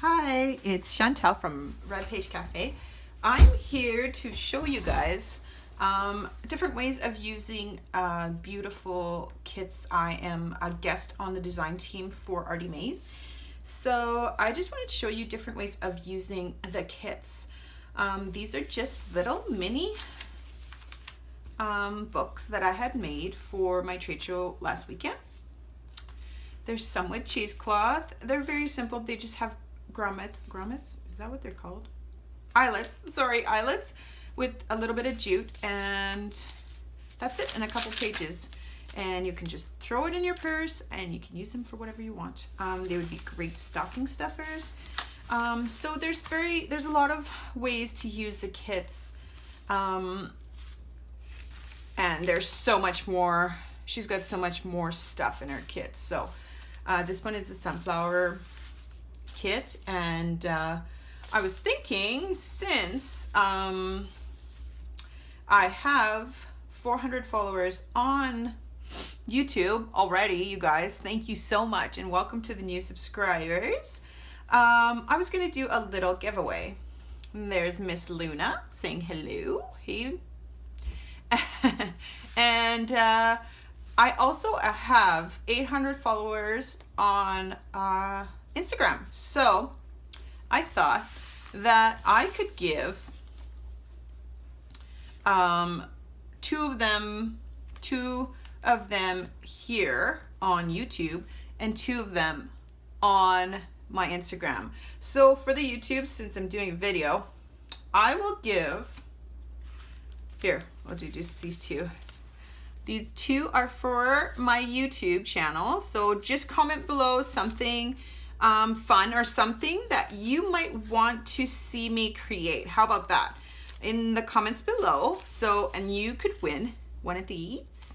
Hi, it's Chantale from Lepage Cafe. I'm here to show you guys different ways of using beautiful kits. I am a guest on the design team for ArtyMaze. So I just wanted to show you different ways of using the kits. These are just little mini books that I had made for my trade show last weekend. There's some with cheesecloth. They're very simple. They just have grommets, is that what they're called? Eyelets with a little bit of jute, and that's it, and a couple pages. And you can just throw it in your purse and you can use them for whatever you want. They would be great stocking stuffers. So there's a lot of ways to use the kits. And there's so much more. She's got so much more stuff in her kits. So this one is the sunflower kit, and I was thinking, since I have 400 followers on YouTube already, you guys, thank you so much and welcome to the new subscribers. I was gonna do a little giveaway. And there's Miss Luna saying hello. Hey. And I also have 800 followers on Instagram. So I thought that I could give two of them here on YouTube and two of them on my Instagram. So for the YouTube, since I'm doing a video, I will give, here, I'll do just these two. These two are for my YouTube channel. So just comment below something fun or something that you might want to see me create. How about that? In the comments below. So, and you could win one of these.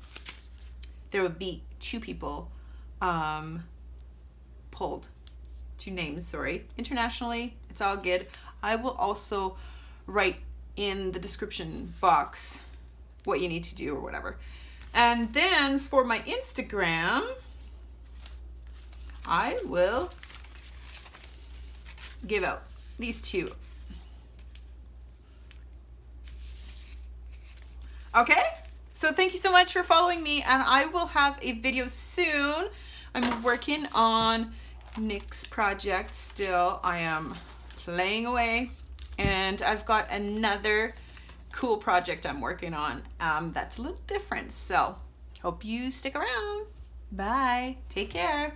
There would be two people pulled. Two names, sorry. Internationally, it's all good. I will also write in the description box what you need to do or whatever. And then for my Instagram, I will give out these two. Okay, so thank you so much for following me, and I will have a video soon. I'm working on Nick's project still. I am playing away, and I've got another cool project I'm working on that's a little different. So hope you stick around. Bye. Take care.